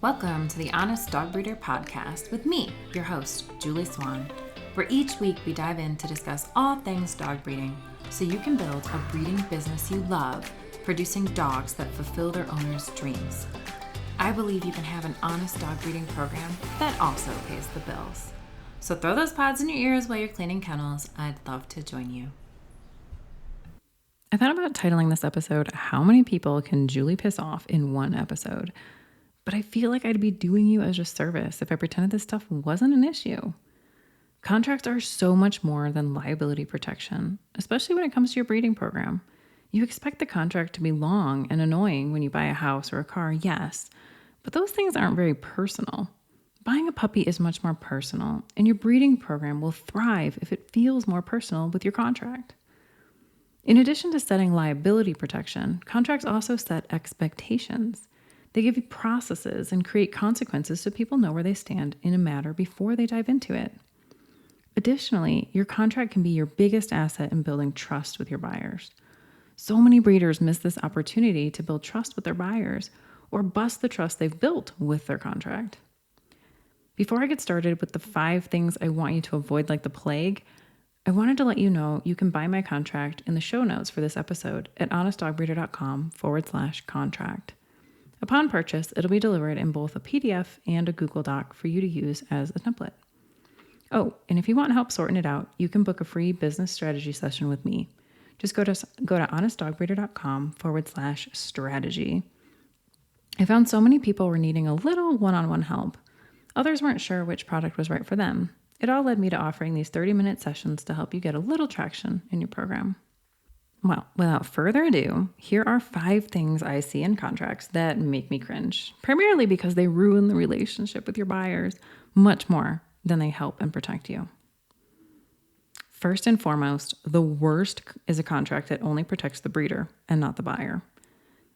Welcome to the Honest Dog Breeder Podcast with me, your host, Julie Swan, where each week we dive in to discuss all things dog breeding so you can build a breeding business you love, producing dogs that fulfill their owners' dreams. I believe you can have an honest dog breeding program that also pays the bills. So throw those pods in your ears while you're cleaning kennels. I'd love to join you. I thought about titling this episode, How Many People Can Julie Piss Off in One Episode? But I feel like I'd be doing you a disservice if I pretended this stuff wasn't an issue. Contracts are so much more than liability protection, especially when it comes to your breeding program. You expect the contract to be long and annoying when you buy a house or a car, yes, but those things aren't very personal. Buying a puppy is much more personal, and your breeding program will thrive if it feels more personal with your contract. In addition to setting liability protection, contracts also set expectations. They give you processes and create consequences so people know where they stand in a matter before they dive into it. Additionally, your contract can be your biggest asset in building trust with your buyers. So many breeders miss this opportunity to build trust with their buyers or bust the trust they've built with their contract. Before I get started with the 5 things I want you to avoid like the plague, I wanted to let you know you can buy my contract in the show notes for this episode at honestdogbreeder.com/contract. Upon purchase, it'll be delivered in both a PDF and a Google Doc for you to use as a template. Oh, and if you want help sorting it out, you can book a free business strategy session with me. Just go to honestdogbreeder.com/strategy. I found so many people were needing a little one-on-one help. Others weren't sure which product was right for them. It all led me to offering these 30-minute sessions to help you get a little traction in your program. Well, without further ado, here are 5 things I see in contracts that make me cringe, primarily because they ruin the relationship with your buyers much more than they help and protect you. First and foremost, the worst is a contract that only protects the breeder and not the buyer.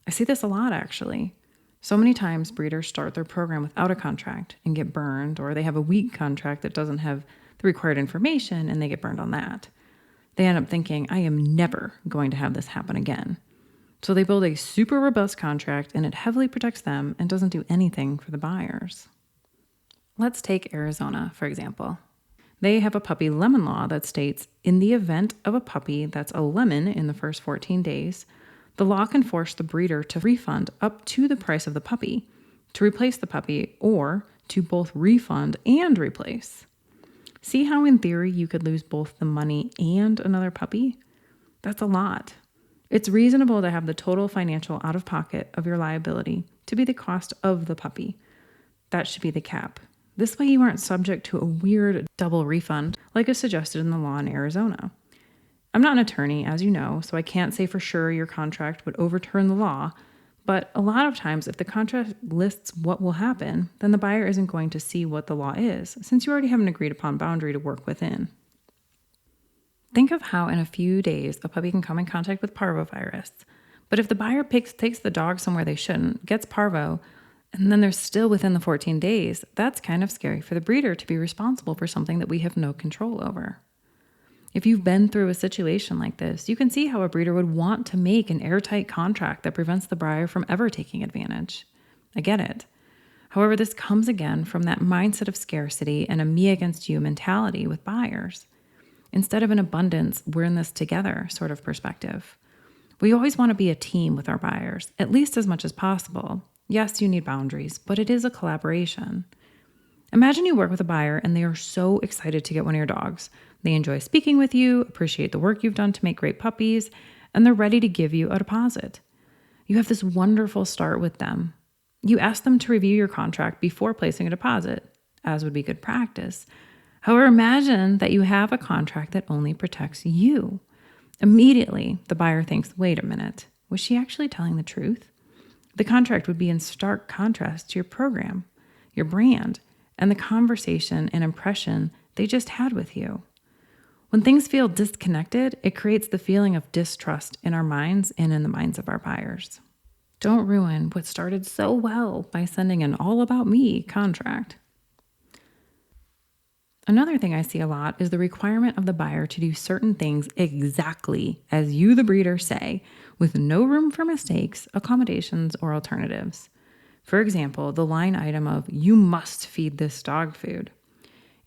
I see this a lot, actually. So many times breeders start their program without a contract and get burned, or they have a weak contract that doesn't have the required information and they get burned on that. They end up thinking, I am never going to have this happen again. So they build a super robust contract and it heavily protects them and doesn't do anything for the buyers. Let's take Arizona, for example. They have a puppy lemon law that states, in the event of a puppy that's a lemon in the first 14 days, the law can force the breeder to refund up to the price of the puppy, to replace the puppy, or to both refund and replace. See how in theory you could lose both the money and another puppy? That's a lot. It's reasonable to have the total financial out-of-pocket of your liability to be the cost of the puppy. That should be the cap. This way you aren't subject to a weird double refund like is suggested in the law in Arizona. I'm not an attorney, as you know, so I can't say for sure your contract would overturn the law, but a lot of times if the contract lists what will happen, then the buyer isn't going to see what the law is, since you already have an agreed upon boundary to work within. Think of how in a few days a puppy can come in contact with parvovirus, but if the buyer takes the dog somewhere they shouldn't, gets parvo, and then they're still within the 14 days, that's kind of scary for the breeder to be responsible for something that we have no control over. If you've been through a situation like this, you can see how a breeder would want to make an airtight contract that prevents the buyer from ever taking advantage. I get it. However, this comes again from that mindset of scarcity and a me against you mentality with buyers, instead of an abundance, we're in this together sort of perspective. We always want to be a team with our buyers, at least as much as possible. Yes, you need boundaries, but it is a collaboration. Imagine you work with a buyer and they are so excited to get one of your dogs. They enjoy speaking with you, appreciate the work you've done to make great puppies, and they're ready to give you a deposit. You have this wonderful start with them. You ask them to review your contract before placing a deposit, as would be good practice. However, imagine that you have a contract that only protects you. Immediately, the buyer thinks, wait a minute, was she actually telling the truth? The contract would be in stark contrast to your program, your brand, and the conversation and impression they just had with you. When things feel disconnected, it creates the feeling of distrust in our minds and in the minds of our buyers. Don't ruin what started so well by sending an all about me contract. Another thing I see a lot is the requirement of the buyer to do certain things exactly as you, the breeder, say, with no room for mistakes, accommodations, or alternatives. For example, the line item of, "You must feed this dog food."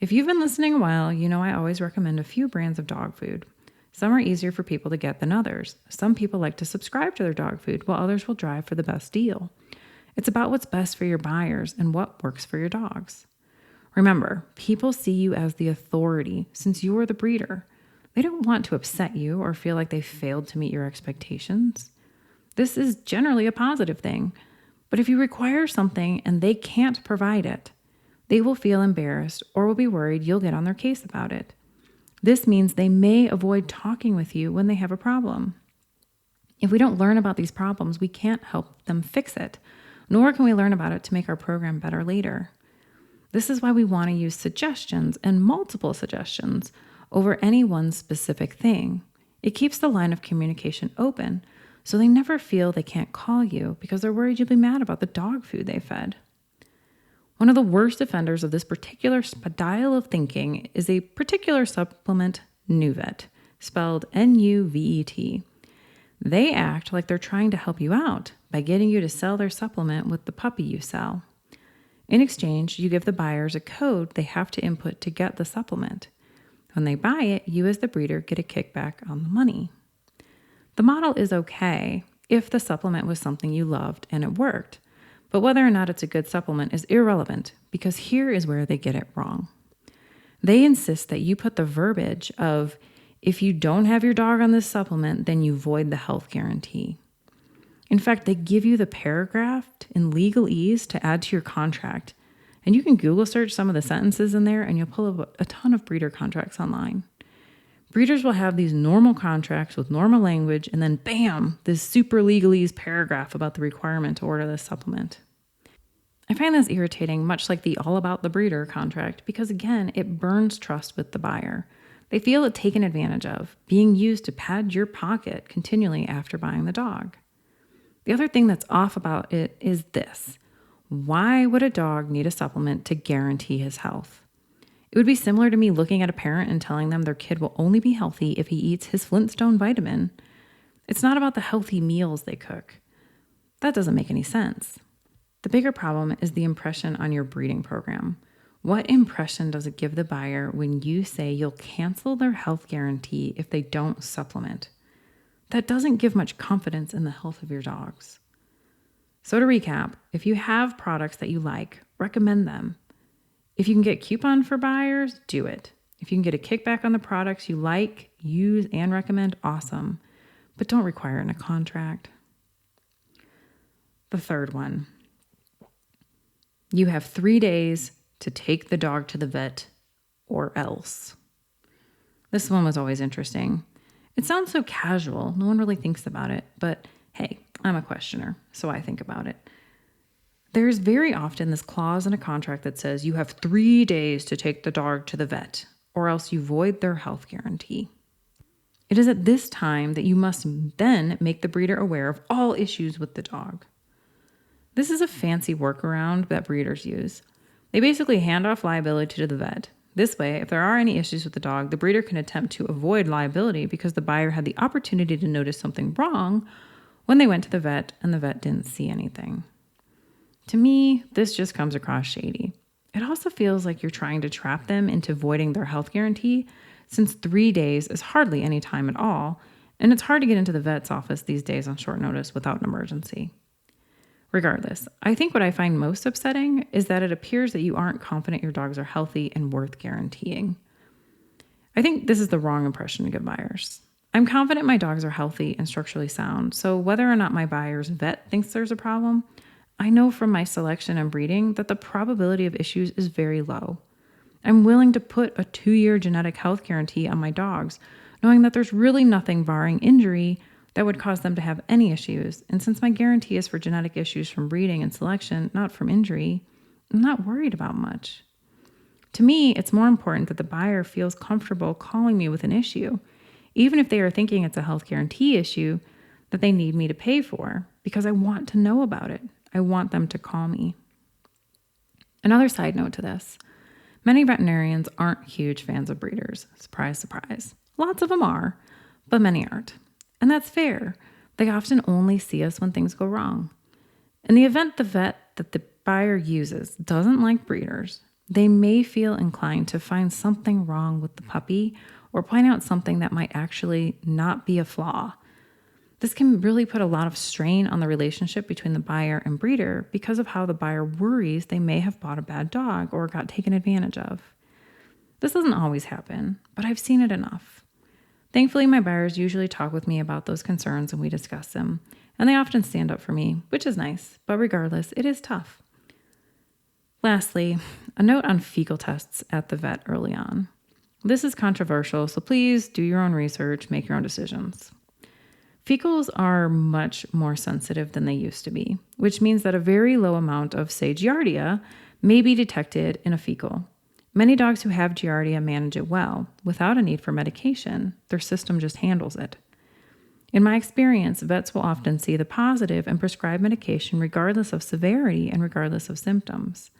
If you've been listening a while, you know I always recommend a few brands of dog food. Some are easier for people to get than others. Some people like to subscribe to their dog food, while others will drive for the best deal. It's about what's best for your buyers and what works for your dogs. Remember, people see you as the authority since you are the breeder. They don't want to upset you or feel like they failed to meet your expectations. This is generally a positive thing, but if you require something and they can't provide it, they will feel embarrassed or will be worried you'll get on their case about it. This means they may avoid talking with you when they have a problem. If we don't learn about these problems, we can't help them fix it, nor can we learn about it to make our program better later. This is why we want to use suggestions and multiple suggestions over any one specific thing. It keeps the line of communication open so they never feel they can't call you because they're worried you'll be mad about the dog food they fed. One of the worst offenders of this particular style of thinking is a particular supplement, Nuvet, spelled Nuvet. They act like they're trying to help you out by getting you to sell their supplement with the puppy you sell. In exchange, you give the buyers a code they have to input to get the supplement. When they buy it, you as the breeder get a kickback on the money. The model is okay if the supplement was something you loved and it worked, but whether or not it's a good supplement is irrelevant because here is where they get it wrong. They insist that you put the verbiage of, "If you don't have your dog on this supplement, then you void the health guarantee." In fact, they give you the paragraph in legalese to add to your contract. And you can Google search some of the sentences in there and you'll pull up a ton of breeder contracts online. Breeders will have these normal contracts with normal language and then bam, this super legalese paragraph about the requirement to order this supplement. I find this irritating, much like the all about the breeder contract, because again, it burns trust with the buyer. They feel it taken advantage of, being used to pad your pocket continually after buying the dog. The other thing that's off about it is this. Why would a dog need a supplement to guarantee his health? It would be similar to me looking at a parent and telling them their kid will only be healthy if he eats his Flintstone vitamin. It's not about the healthy meals they cook. That doesn't make any sense. The bigger problem is the impression on your breeding program. What impression does it give the buyer when you say you'll cancel their health guarantee if they don't supplement? That doesn't give much confidence in the health of your dogs. So to recap, if you have products that you like, recommend them. If you can get coupon for buyers, do it. If you can get a kickback on the products you like, use, and recommend, awesome. But don't require it in a contract. The third one. You have 3 days to take the dog to the vet or else. This one was always interesting. It sounds so casual. No one really thinks about it. But hey, I'm a questioner, so I think about it. There's very often this clause in a contract that says you have 3 days to take the dog to the vet, or else you void their health guarantee. It is at this time that you must then make the breeder aware of all issues with the dog. This is a fancy workaround that breeders use. They basically hand off liability to the vet. This way, if there are any issues with the dog, the breeder can attempt to avoid liability because the buyer had the opportunity to notice something wrong when they went to the vet and the vet didn't see anything. To me, this just comes across shady. It also feels like you're trying to trap them into voiding their health guarantee since 3 days is hardly any time at all, and it's hard to get into the vet's office these days on short notice without an emergency. Regardless, I think what I find most upsetting is that it appears that you aren't confident your dogs are healthy and worth guaranteeing. I think this is the wrong impression to give buyers. I'm confident my dogs are healthy and structurally sound, so whether or not my buyer's vet thinks there's a problem, I know from my selection and breeding that the probability of issues is very low. I'm willing to put a 2-year genetic health guarantee on my dogs, knowing that there's really nothing barring injury that would cause them to have any issues. And since my guarantee is for genetic issues from breeding and selection, not from injury, I'm not worried about much. To me, it's more important that the buyer feels comfortable calling me with an issue, even if they are thinking it's a health guarantee issue that they need me to pay for, because I want to know about it. I want them to call me. Another side note to this, many veterinarians aren't huge fans of breeders. Surprise, surprise. Lots of them are, but many aren't. And that's fair. They often only see us when things go wrong. In the event the vet vet that the buyer uses doesn't like breeders, they may feel inclined to find something wrong with the puppy or point out something that might actually not be a flaw. This can really put a lot of strain on the relationship between the buyer and breeder because of how the buyer worries they may have bought a bad dog or got taken advantage of. This doesn't always happen, but I've seen it enough. Thankfully, my buyers usually talk with me about those concerns and we discuss them, and they often stand up for me, which is nice, but regardless, it is tough. Lastly, a note on fecal tests at the vet early on. This is controversial, so please do your own research, make your own decisions. Fecals are much more sensitive than they used to be, which means that a very low amount of, say, Giardia may be detected in a fecal. Many dogs who have Giardia manage it well. Without a need for medication, their system just handles it. In my experience, vets will often see the positive and prescribe medication regardless of severity and regardless of symptoms.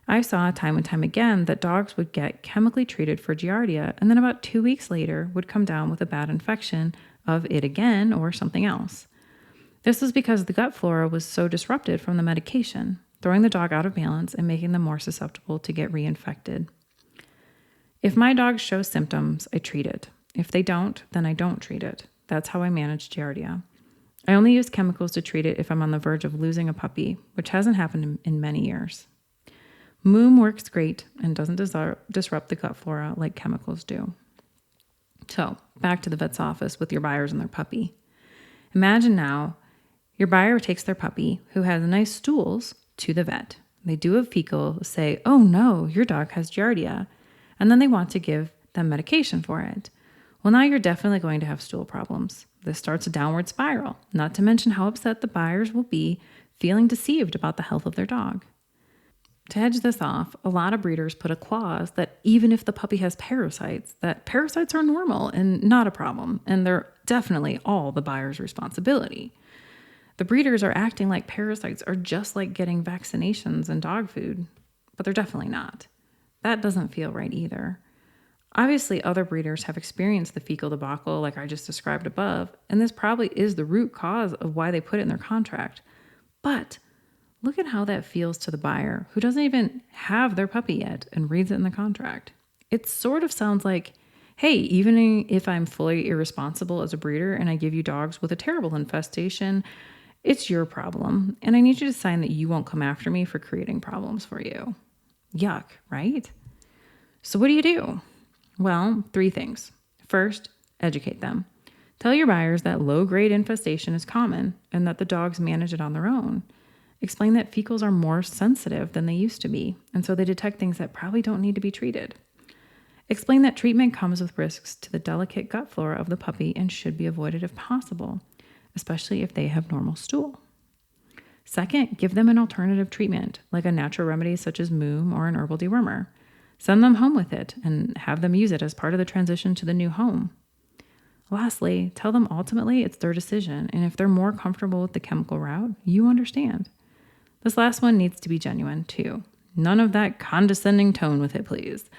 I saw time and time again that dogs would get chemically treated for Giardia and then about 2 weeks later would come down with a bad infection of it again or something else. This was because the gut flora was so disrupted from the medication, throwing the dog out of balance and making them more susceptible to get reinfected. If my dogs show symptoms, I treat it. If they don't, then I don't treat it. That's how I manage Giardia. I only use chemicals to treat it if I'm on the verge of losing a puppy, which hasn't happened in many years. Moom works great and doesn't disrupt the gut flora like chemicals do. So, back to the vet's office with your buyers and their puppy. Imagine now your buyer takes their puppy, who has nice stools, to the vet. They do a fecal, say, "Oh no, your dog has Giardia," and then they want to give them medication for it. Well, now you're definitely going to have stool problems. This starts a downward spiral, not to mention how upset the buyers will be feeling deceived about the health of their dog. To hedge this off, a lot of breeders put a clause that even if the puppy has parasites, that parasites are normal and not a problem, and they're definitely all the buyer's responsibility. The breeders are acting like parasites are just like getting vaccinations and dog food, but they're definitely not. That doesn't feel right either. Obviously, other breeders have experienced the fecal debacle like I just described above, and this probably is the root cause of why they put it in their contract. But look at how that feels to the buyer who doesn't even have their puppy yet and reads it in the contract. It sort of sounds like, hey, even if I'm fully irresponsible as a breeder and I give you dogs with a terrible infestation, it's your problem, and I need you to sign that you won't come after me for creating problems for you. Yuck, right? So what do? Well, 3 things. First, educate them. Tell your buyers that low-grade infestation is common and that the dogs manage it on their own. Explain that fecals are more sensitive than they used to be, and so they detect things that probably don't need to be treated. Explain that treatment comes with risks to the delicate gut flora of the puppy and should be avoided if possible, especially if they have normal stool. Second, give them an alternative treatment, like a natural remedy such as Moom or an herbal dewormer. Send them home with it and have them use it as part of the transition to the new home. Lastly, tell them ultimately it's their decision, and if they're more comfortable with the chemical route, you understand. This last one needs to be genuine, too. None of that condescending tone with it, please.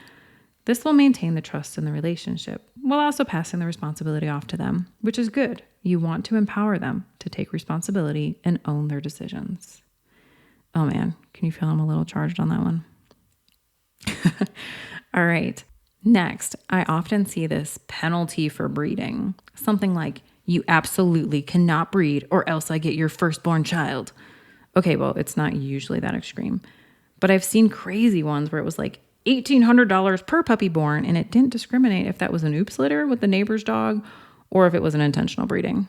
This will maintain the trust in the relationship, while also passing the responsibility off to them, which is good. You want to empower them to take responsibility and own their decisions. Oh man, can you feel I'm a little charged on that one? All right. Next, I often see this penalty for breeding. Something like, you absolutely cannot breed or else I get your firstborn child. Okay, well, it's not usually that extreme. But I've seen crazy ones where it was like $1,800 per puppy born, and it didn't discriminate if that was an oops litter with the neighbor's dog or if it was an intentional breeding.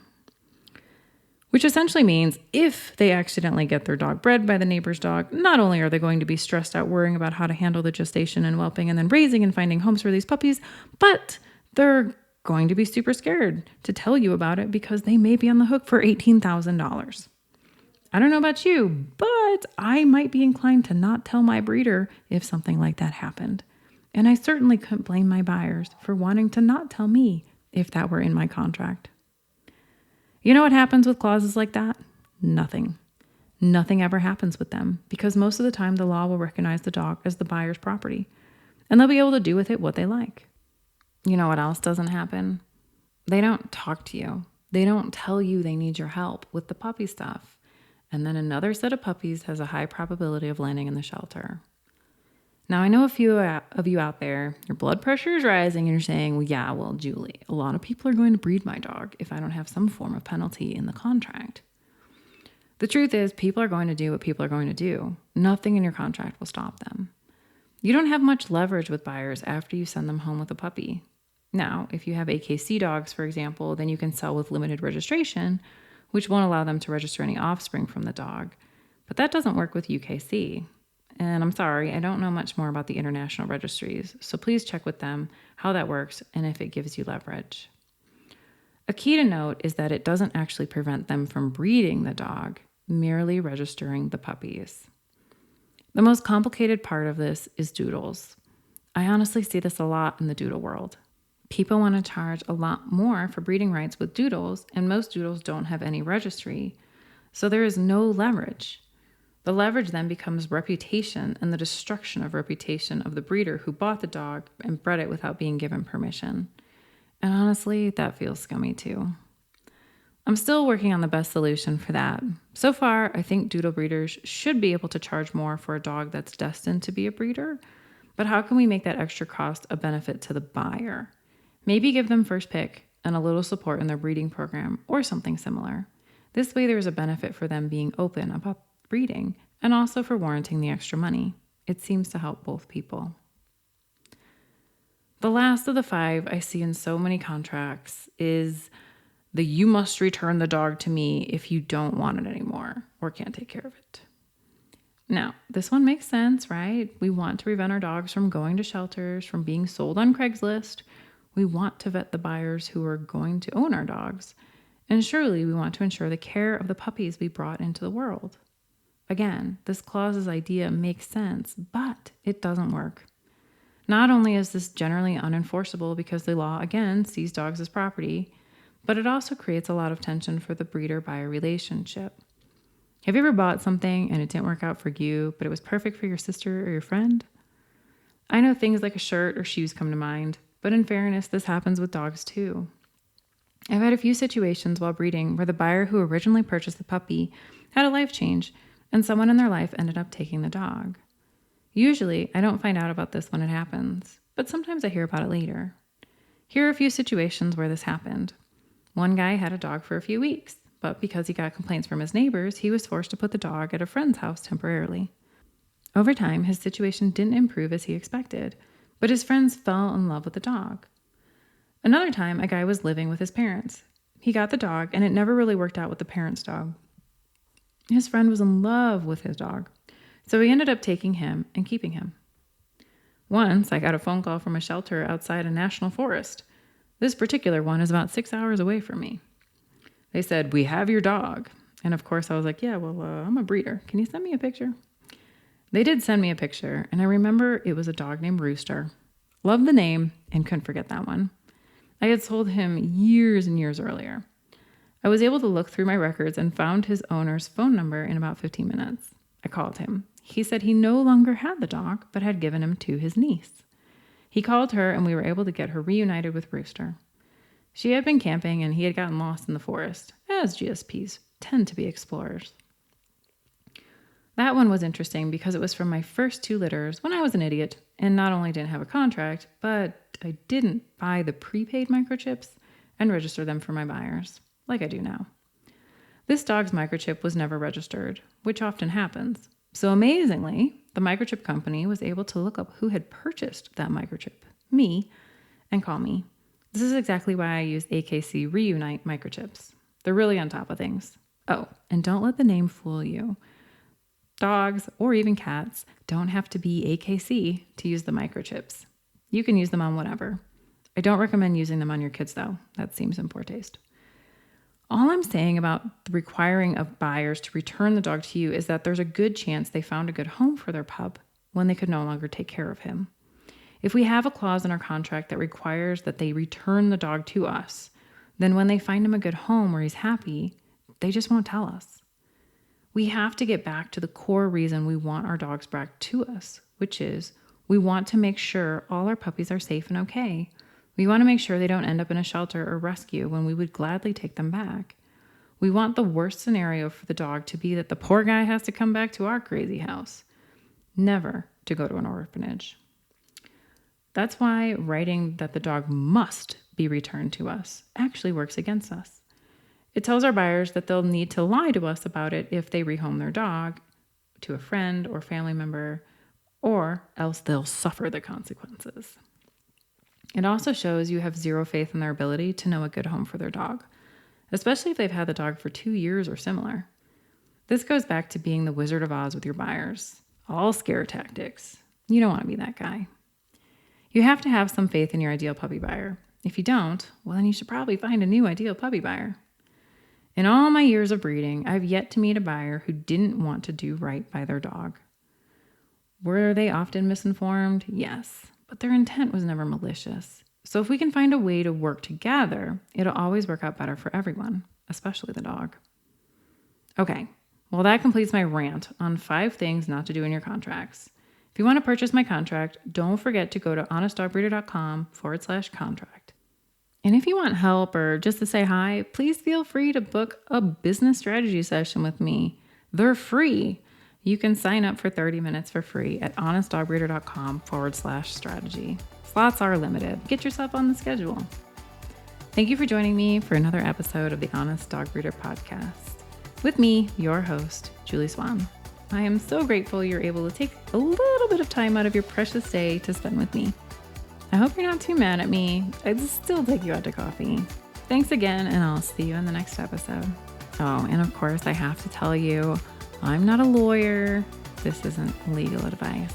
Which essentially means if they accidentally get their dog bred by the neighbor's dog, not only are they going to be stressed out worrying about how to handle the gestation and whelping and then raising and finding homes for these puppies, but they're going to be super scared to tell you about it because they may be on the hook for $18,000. I don't know about you, but I might be inclined to not tell my breeder if something like that happened. And I certainly couldn't blame my buyers for wanting to not tell me if that were in my contract. You know what happens with clauses like that? Nothing. Nothing ever happens with them because most of the time the law will recognize the dog as the buyer's property and they'll be able to do with it what they like. You know what else doesn't happen? They don't talk to you. They don't tell you they need your help with the puppy stuff. and then another set of puppies has a high probability of landing in the shelter. Now, I know a few of you out there, your blood pressure is rising and you're saying, well, Julie, a lot of people are going to breed my dog if I don't have some form of penalty in the contract. The truth is, people are going to do what people are going to do. Nothing in your contract will stop them. You don't have much leverage with buyers after you send them home with a puppy. Now, if you have AKC dogs, for example, then you can sell with limited registration, which won't allow them to register any offspring from the dog. But that doesn't work with UKC. And I'm sorry, I don't know much more about the international registries, so please check with them how that works and if it gives you leverage. A key to note is that it doesn't actually prevent them from breeding the dog, merely registering the puppies. The most complicated part of this is doodles. I honestly see this a lot in the doodle world. People want to charge a lot more for breeding rights with doodles, and most doodles don't have any registry, so there is no leverage. The leverage then becomes reputation and the destruction of reputation of the breeder who bought the dog and bred it without being given permission. And honestly, that feels scummy too. I'm still working on the best solution for that. So far, I think doodle breeders should be able to charge more for a dog that's destined to be a breeder. But how can we make that extra cost a benefit to the buyer? Maybe give them first pick and a little support in their breeding program or something similar. This way, there's a benefit for them being open about breeding and also for warranting the extra money. It seems to help both people. The last of the 5 I see in so many contracts is the "you must return the dog to me if you don't want it anymore or can't take care of it." Now, this one makes sense, right? We want to prevent our dogs from going to shelters, from being sold on Craigslist. We want to vet the buyers who are going to own our dogs. And surely we want to ensure the care of the puppies we brought into the world. Again, this clause's idea makes sense, but it doesn't work. Not only is this generally unenforceable because the law, again, sees dogs as property, but it also creates a lot of tension for the breeder-buyer relationship. Have you ever bought something and it didn't work out for you, but it was perfect for your sister or your friend? I know things like a shirt or shoes come to mind, but in fairness, this happens with dogs too. I've had a few situations while breeding where the buyer who originally purchased the puppy had a life change, and someone in their life ended up taking the dog. Usually, I don't find out about this when it happens, but sometimes I hear about it later. Here are a few situations where this happened. One guy had a dog for a few weeks, but because he got complaints from his neighbors, he was forced to put the dog at a friend's house temporarily. Over time, his situation didn't improve as he expected, but his friends fell in love with the dog. Another time, a guy was living with his parents. He got the dog, and it never really worked out with the parents' dog. His friend was in love with his dog, so he ended up taking him and keeping him. Once, I got a phone call from a shelter outside a national forest. This particular one is about 6 hours away from me. They said, "We have your dog." And of course, I was like, I'm a breeder. Can you send me a picture? They did send me a picture, and I remember it was a dog named Rooster. Loved the name and couldn't forget that one. I had sold him years and years earlier. I was able to look through my records and found his owner's phone number in about 15 minutes. I called him. He said he no longer had the dog, but had given him to his niece. He called her, and we were able to get her reunited with Rooster. She had been camping, and he had gotten lost in the forest, as GSPs tend to be explorers. That one was interesting because it was from my first 2 litters when I was an idiot, and not only didn't have a contract, but I didn't buy the prepaid microchips and register them for my buyers, like I do now. This dog's microchip was never registered, which often happens. So amazingly, the microchip company was able to look up who had purchased that microchip, me, and call me. This is exactly why I use AKC Reunite microchips. They're really on top of things. Oh, and don't let the name fool you. Dogs, or even cats, don't have to be AKC to use the microchips. You can use them on whatever. I don't recommend using them on your kids, though. That seems in poor taste. All I'm saying about the requiring of buyers to return the dog to you is that there's a good chance they found a good home for their pup when they could no longer take care of him. If we have a clause in our contract that requires that they return the dog to us, then when they find him a good home where he's happy, they just won't tell us. We have to get back to the core reason we want our dogs back to us, which is we want to make sure all our puppies are safe and okay. We want to make sure they don't end up in a shelter or rescue when we would gladly take them back. We want the worst scenario for the dog to be that the poor guy has to come back to our crazy house, never to go to an orphanage. That's why writing that the dog must be returned to us actually works against us. It tells our buyers that they'll need to lie to us about it if they rehome their dog to a friend or family member, or else they'll suffer the consequences. It also shows you have zero faith in their ability to know a good home for their dog, especially if they've had the dog for 2 years or similar. This goes back to being the Wizard of Oz with your buyers. All scare tactics. You don't want to be that guy. You have to have some faith in your ideal puppy buyer. If you don't, well, then you should probably find a new ideal puppy buyer. In all my years of breeding, I've yet to meet a buyer who didn't want to do right by their dog. Were they often misinformed? Yes, but their intent was never malicious. So if we can find a way to work together, it'll always work out better for everyone, especially the dog. Okay, well, that completes my rant on 5 things not to do in your contracts. If you want to purchase my contract, don't forget to go to honestdogbreeder.com/contract. And if you want help or just to say hi, please feel free to book a business strategy session with me. They're free. You can sign up for 30 minutes for free at honestdogbreeder.com/strategy. Slots are limited. Get yourself on the schedule. Thank you for joining me for another episode of the Honest Dog Breeder podcast. With me, your host, Julie Swan. I am so grateful you're able to take a little bit of time out of your precious day to spend with me. I hope you're not too mad at me. I'd still take you out to coffee. Thanks again, and I'll see you in the next episode. Oh, and of course, I have to tell you, I'm not a lawyer. This isn't legal advice.